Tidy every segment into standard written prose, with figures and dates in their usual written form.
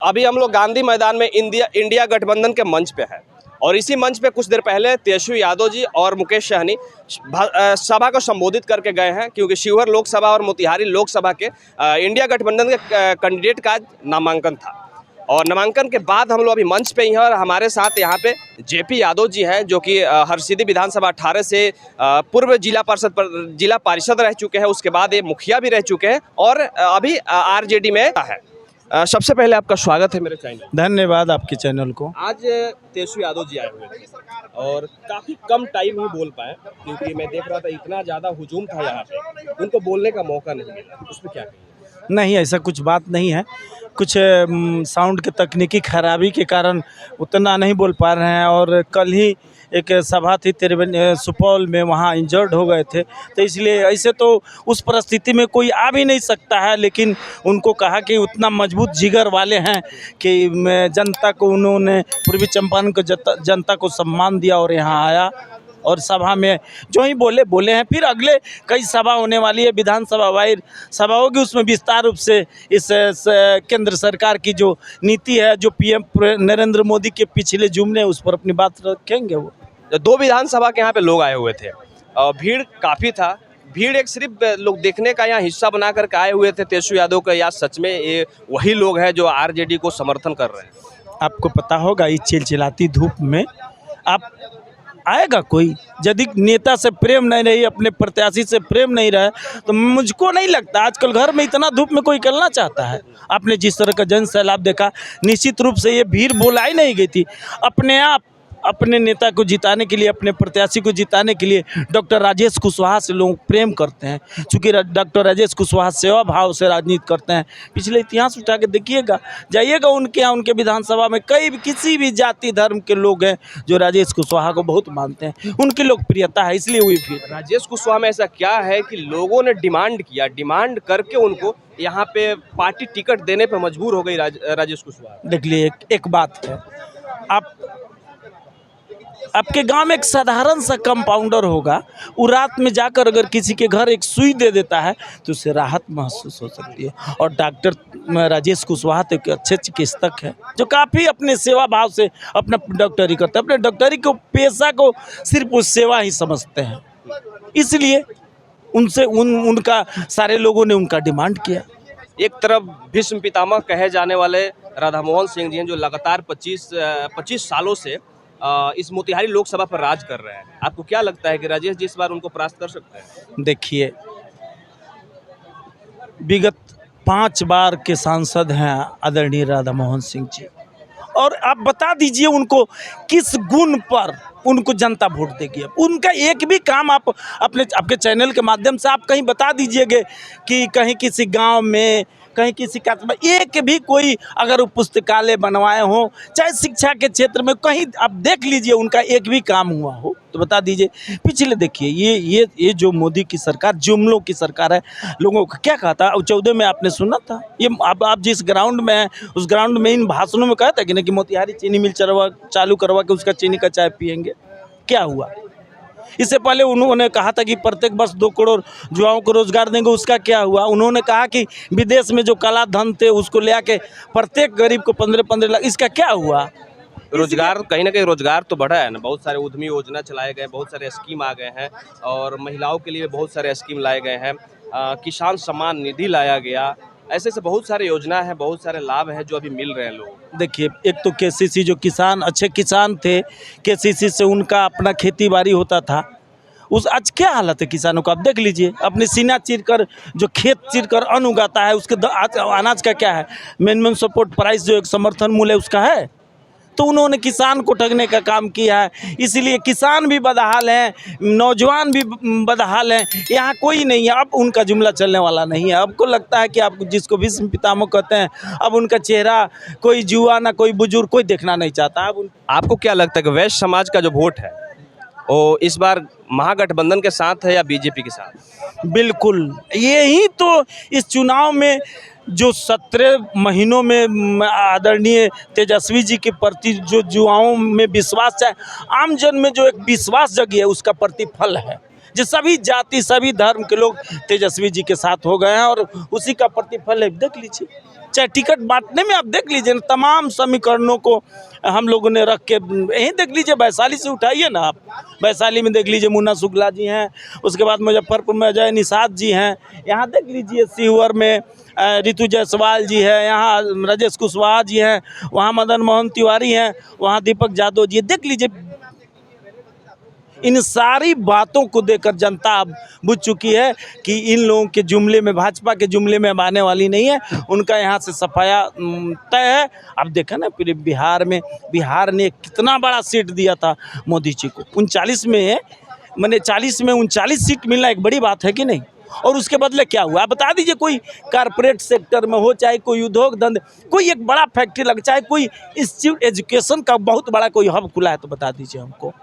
अभी हम लोग गांधी मैदान में इंडिया गठबंधन के मंच पे है और इसी मंच पे कुछ देर पहले तेजस्वी यादव जी और मुकेश सहनी सभा को संबोधित करके गए हैं, क्योंकि शिवहर लोकसभा और मोतिहारी लोकसभा के इंडिया गठबंधन के कैंडिडेट का नामांकन था। और नामांकन के बाद हम लोग अभी मंच पे ही हैं और हमारे साथ यहाँ पे जेपी यादव जी हैं, जो कि हरसिद्धि विधानसभा 18 से पूर्व जिला पार्षद रह चुके हैं, उसके बाद ये मुखिया भी रह चुके हैं और अभी आरजेडी में है। सबसे पहले आपका स्वागत है मेरे चैनल। धन्यवाद आपके चैनल को। आज तेजस्वी यादव जी आए हुए थे और काफ़ी कम टाइम ही बोल पाए, क्योंकि मैं देख रहा था इतना ज़्यादा हुजूम था यहाँ पे, उनको बोलने का मौका नहीं मिला। उसमें क्या कहिए? नहीं, ऐसा कुछ बात नहीं है। कुछ साउंड के तकनीकी खराबी के कारण उतना नहीं बोल पा रहे हैं और कल ही एक सभा थी सुपौल में, वहाँ इंजर्ड हो गए थे, तो इसलिए ऐसे तो उस परिस्थिति में कोई आ भी नहीं सकता है। लेकिन उनको कहा कि उतना मजबूत जिगर वाले हैं कि जनता को उन्होंने पूर्वी चंपारण को जनता को सम्मान दिया और यहाँ आया और सभा में जो ही बोले हैं। फिर अगले कई सभा होने वाली है, विधानसभा वाइज सभा होगी, उसमें विस्तार रूप से इस केंद्र सरकार की जो नीति है, जो पीएम नरेंद्र मोदी के पिछले जुमले, उस पर अपनी बात रखेंगे। वो 2 विधानसभा के यहाँ पे लोग आए हुए थे और भीड़ काफ़ी था। भीड़ एक सिर्फ लोग देखने का यहाँ हिस्सा बना करके आए हुए थे तेजस्वी यादव का, या सच में ये वही लोग हैं जो आरजेडी को समर्थन कर रहे हैं? आपको पता होगा इस चिलचिलाती धूप में आप आएगा कोई? यदि नेता से प्रेम नहीं रही, अपने प्रत्याशी से प्रेम नहीं रहा, तो मुझको नहीं लगता आजकल घर में इतना धूप में कोई करना चाहता है। आपने जिस तरह का जन सैलाब देखा, निश्चित रूप से ये भीड़ बुलाई नहीं गई थी। अपने आप अपने नेता को जिताने के लिए, अपने प्रत्याशी को जिताने के लिए डॉक्टर राजेश कुशवाहा से लोग प्रेम करते हैं, क्योंकि डॉक्टर राजेश कुशवाहा सेवा भाव से राजनीति करते हैं। पिछले इतिहास उठा के देखिएगा, जाइएगा उनके यहाँ, उनके विधानसभा में किसी भी जाति धर्म के लोग हैं जो राजेश कुशवाहा को बहुत मानते हैं, उनकी लोकप्रियता है, इसलिए हुई। फिर राजेश कुशवाहा में ऐसा क्या है कि लोगों ने डिमांड करके उनको यहाँ पे पार्टी टिकट देने पर मजबूर हो गई राजेश कुशवाहा? देखिए, एक बात है, आपके गांव में एक साधारण सा कंपाउंडर होगा, वो रात में जाकर अगर किसी के घर एक सुई दे देता है तो उससे राहत महसूस हो सकती है। और डॉक्टर राजेश कुशवाहा तो एक अच्छे चिकित्सक हैं जो काफ़ी अपने सेवा भाव से अपना डॉक्टरी करते हैं। अपने डॉक्टरी को पेशा को सिर्फ वो सेवा ही समझते हैं, इसलिए उनसे उनका सारे लोगों ने उनका डिमांड किया। एक तरफ भीष्म पितामह कहे जाने वाले राधा मोहन सिंह जी हैं, जो लगातार 25 सालों से इस मोतिहारी लोकसभा पर राज कर रहे हैं। आपको क्या लगता है कि राजेश जी इस बार उनको परास्त कर सकते हैं? देखिए, विगत 5 बार के सांसद हैं आदरणीय राधा मोहन सिंह जी, और आप बता दीजिए उनको किस गुण पर उनको जनता वोट देगी। उनका एक भी काम आप आपके चैनल के माध्यम से आप कहीं बता दीजिएगा कि कहीं किसी गांव में, कहीं किसी का एक भी कोई अगर वो पुस्तकालय बनवाए हों, चाहे शिक्षा के क्षेत्र में कहीं आप देख लीजिए उनका एक भी काम हुआ हो तो बता दीजिए। पिछले देखिए, ये जो मोदी की सरकार जुमलों की सरकार है। लोगों को क्या कहा था 14 में, आपने सुना था? ये आप जिस ग्राउंड में हैं उस ग्राउंड में इन भाषणों में कहा था कि नहीं कि मोतिहारी चीनी मिल चालू करवा के उसका चीनी का चाय पियेंगे। क्या हुआ? इससे पहले उन्होंने कहा था कि प्रत्येक वर्ष 2 करोड़ युवाओं को रोजगार देंगे, उसका क्या हुआ? उन्होंने कहा कि विदेश में जो काला धन थे उसको ले आके प्रत्येक गरीब को 15-15 लाख, इसका क्या हुआ? रोजगार, कहीं ना कहीं रोजगार तो बढ़ा है ना। बहुत सारे उद्यमी योजना चलाए गए, बहुत सारे स्कीम आ गए हैं और महिलाओं के लिए बहुत सारे स्कीम लाए गए हैं। किसान सम्मान निधि लाया गया, ऐसे बहुत सारे योजना है, बहुत सारे लाभ हैं जो अभी मिल रहे हैं लोग। देखिए, एक तो केसीसी जो किसान, अच्छे किसान थे, केसीसी से उनका अपना खेती बाड़ी होता था, उस आज क्या हालत है किसानों का? आप देख लीजिए, अपने सीना चीर कर जो खेत चीर कर अन्न उगाता है, उसके अनाज का क्या है? मिनिमम सपोर्ट प्राइस जो एक समर्थन मूल्य है उसका है। तो उन्होंने किसान को ठगने का काम किया है, इसीलिए किसान भी बदहाल हैं, नौजवान भी बदहाल हैं। यहाँ कोई नहीं है, अब उनका जुमला चलने वाला नहीं है। आपको लगता है कि आप जिसको भीष्म पितामह कहते हैं, अब उनका चेहरा कोई युवा ना कोई बुजुर्ग कोई देखना नहीं चाहता। अब आपको क्या लगता है कि वैश्य समाज का जो वोट है वो इस बार महागठबंधन के साथ है या बीजेपी के साथ? बिल्कुल, यही तो इस चुनाव में जो 17 महीनों में आदरणीय तेजस्वी जी के प्रति जो युवाओं में विश्वास है, आम जन में जो एक विश्वास जगी है, उसका प्रतिफल है। जो सभी जाति सभी धर्म के लोग तेजस्वी जी के साथ हो गए हैं और उसी का प्रतिफल है। देख लीजिए, चाहे टिकट बांटने में आप देख लीजिए ना, तमाम समीकरणों को हम लोगों ने रख के, यहीं देख लीजिए वैशाली से उठाइए ना आप, वैशाली में देख लीजिए मुन्ना शुक्ला जी हैं, उसके बाद मुजफ्फरपुर में अजय निषाद जी हैं, यहाँ देख लीजिए सीहोर में रितु जायसवाल जी है, यहाँ राजेश कुशवाहा जी हैं, वहाँ मदन मोहन तिवारी हैं, वहाँ दीपक यादव जी, देख लीजिए। इन सारी बातों को देखकर जनता अब बुझ चुकी है कि इन लोगों के जुमले में, भाजपा के जुमले में अब आने वाली नहीं है, उनका यहाँ से सफाया तय है। अब देखा ना पूरे बिहार में, बिहार ने कितना बड़ा सीट दिया था मोदी जी को, 39 में, मैंने 40 में 39 सीट मिलना एक बड़ी बात है कि नहीं। और उसके बदले क्या हुआ, आप बता दीजिए। कोई कारपोरेट सेक्टर में हो, चाहे कोई उद्योग धंधे, कोई एक बड़ा फैक्ट्री लग, चाहे कोई इंस्टीट्यूट एजुकेशन का बहुत बड़ा कोई हब खुला है, तो बता दीजिए हमको।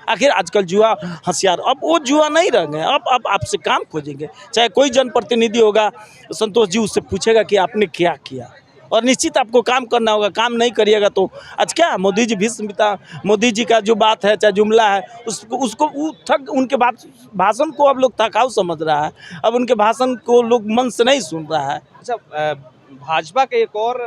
आखिर आजकल जुआ होशियार, अब वो जुआ नहीं रह गए, अब आपसे काम खोजेंगे। चाहे कोई जनप्रतिनिधि होगा, संतोष जी उससे पूछेगा कि आपने क्या किया, और निश्चित आपको काम करना होगा। काम नहीं करिएगा तो आज क्या मोदी जी भीष्म पिता, मोदी जी का जो बात है, चाहे जुमला है, उसको उनके भाषण को अब लोग थकाऊ समझ रहा है, अब उनके भाषण को लोग मन से नहीं सुन रहा है। अच्छा, भाजपा का एक और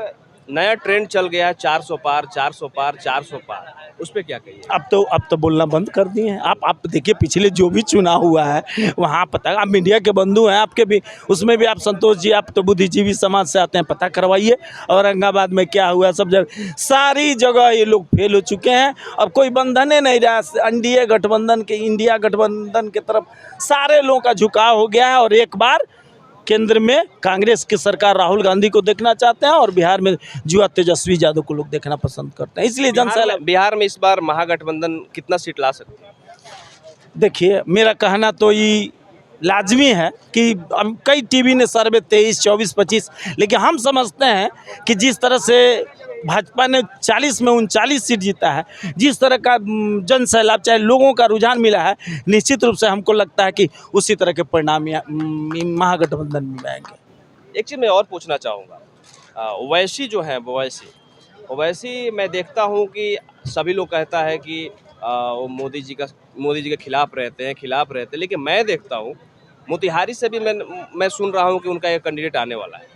नया ट्रेंड चल गया है, 400 पार 400 पार 400 पार, उस पे क्या कहिए? अब तो बोलना बंद कर दिए हैं। आप देखिए पिछले जो भी चुनाव हुआ है वहाँ पता, आप मीडिया के बंधु हैं आपके भी, उसमें भी आप संतोष जी, आप तो बुद्धिजीवी समाज से आते हैं, पता करवाइए औरंगाबाद में क्या हुआ। सब जगह, सारी जगह ये लोग फेल हो चुके हैं। अब कोई बंधन नहीं रहा, एनडीए गठबंधन के, इंडिया गठबंधन की तरफ सारे लोगों का झुकाव हो गया है। और एक बार केंद्र में कांग्रेस की सरकार राहुल गांधी को देखना चाहते हैं, और बिहार में जुआ तेजस्वी यादव को लोग देखना पसंद करते हैं। इसलिए जनता बिहार में इस बार महागठबंधन कितना सीट ला सकती है? देखिए, मेरा कहना तो ये लाजमी है कि कई टीवी ने सर्वे 23, 24, 25, लेकिन हम समझते हैं कि जिस तरह से भाजपा ने 40 में 39 सीट जीता है, जिस तरह का जन सैलाब, चाहे लोगों का रुझान मिला है, निश्चित रूप से हमको लगता है कि उसी तरह के परिणाम महागठबंधन में आएंगे। एक चीज़ मैं और पूछना चाहूँगा, ओवैसी जो है, ओवैसी मैं देखता हूँ कि सभी लोग कहता है कि वो मोदी जी के खिलाफ रहते हैं, लेकिन मैं देखता हूँ मोतिहारी से भी मैं सुन रहा हूँ कि उनका एक कैंडिडेट आने वाला है,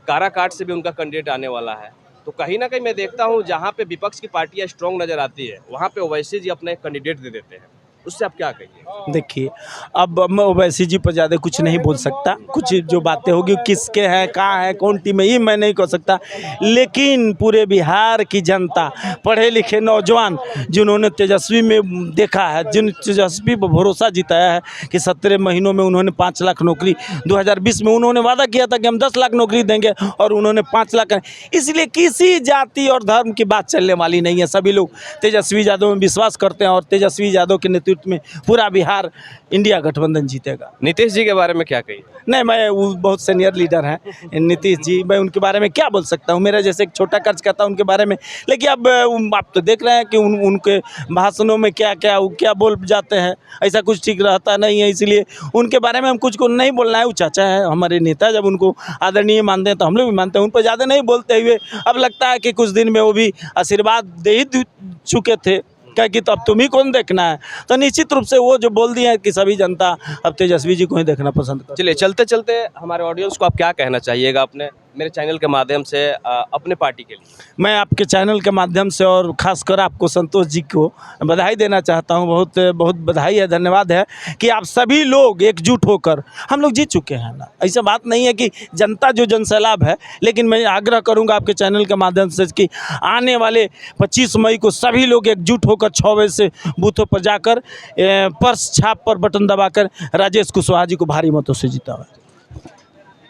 काराकाट से भी उनका कैंडिडेट आने वाला है। तो कहीं ना कहीं मैं देखता हूँ जहाँ पे विपक्ष की पार्टियाँ स्ट्रॉन्ग नजर आती है, वहाँ पे ओवैसी जी अपना एक कैंडिडेट दे देते हैं। उससे आप क्या कहिए? देखिए, अब मैं ओवैसी जी पर ज़्यादा कुछ नहीं बोल सकता, कुछ जो बातें होगी किसके हैं, कहाँ है, कौन टीम है, ये मैं नहीं कह सकता। लेकिन पूरे बिहार की जनता, पढ़े लिखे नौजवान जिन्होंने तेजस्वी में देखा है, जिन तेजस्वी पर भरोसा जिताया है कि 17 महीनों में उन्होंने 5 लाख नौकरी, 2020 में उन्होंने वादा किया था कि हम 10 लाख नौकरी देंगे, और उन्होंने 5 लाख। इसलिए किसी जाति और धर्म की बात चलने वाली नहीं है। सभी लोग तेजस्वी यादव में विश्वास करते हैं, और तेजस्वी यादव के नेतृत्व में पूरा बिहार इंडिया गठबंधन जीतेगा। नीतीश जी के बारे में क्या कहिए? नहीं, मैं वो बहुत सीनियर लीडर हैं नीतीश जी, मैं उनके बारे में क्या बोल सकता हूँ, मेरा जैसे एक छोटा कर्ज कहता हूँ उनके बारे में। लेकिन अब आप तो देख रहे हैं कि उनके भाषणों में क्या बोल जाते हैं, ऐसा कुछ ठीक रहता नहीं है। इसलिए उनके बारे में हम कुछ को नहीं बोलना है। वो चाचा है हमारे नेता, जब उनको आदरणीय मानते हैं तो हम लोग भी मानते हैं। उन पर ज़्यादा नहीं बोलते हुए अब लगता है कि कुछ दिन में वो भी आशीर्वाद दे ही चुके थे, क्या कि तो अब तुम्ही कौन देखना है। तो निश्चित रूप से वो जो बोल दिए हैं कि सभी जनता अब तेजस्वी जी को ही देखना पसंद करती है। चलिए, चलते चलते हमारे ऑडियंस को आप क्या कहना चाहिएगा अपने मेरे चैनल के माध्यम से अपने पार्टी के लिए? मैं आपके चैनल के माध्यम से और ख़ासकर आपको संतोष जी को बधाई देना चाहता हूं। बहुत बहुत बधाई है, धन्यवाद है कि आप सभी लोग एकजुट होकर, हम लोग जीत चुके हैं ना, ऐसा बात नहीं है कि जनता जो जनसैलाब है। लेकिन मैं आग्रह करूंगा आपके चैनल के माध्यम से कि आने वाले 25 मई को सभी लोग एकजुट होकर 6 बजे से बूथों पर जाकर पर्स छाप पर बटन दबाकर राजेश कुशवाहा जी को भारी मतों से जीता।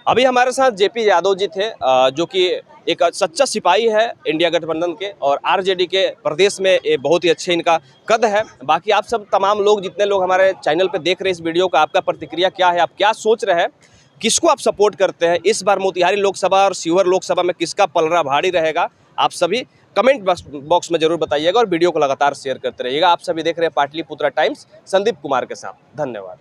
अभी हमारे साथ जेपी यादव जी थे, जो कि एक सच्चा सिपाही है इंडिया गठबंधन के, और आरजेडी के प्रदेश में ये बहुत ही अच्छे इनका कद है। बाकी आप सब तमाम लोग, जितने लोग हमारे चैनल पे देख रहे हैं इस वीडियो का, आपका प्रतिक्रिया क्या है? आप क्या सोच रहे हैं, किसको आप सपोर्ट करते हैं? इस बार मोतिहारी लोकसभा और शिवहर लोकसभा में किसका पलड़ा भारी रहेगा? आप सभी कमेंट बॉक्स में जरूर बताइएगा, और वीडियो को लगातार शेयर करते रहिएगा। आप सभी देख रहे हैं पाटलिपुत्रा टाइम्स, संदीप कुमार के साथ। धन्यवाद।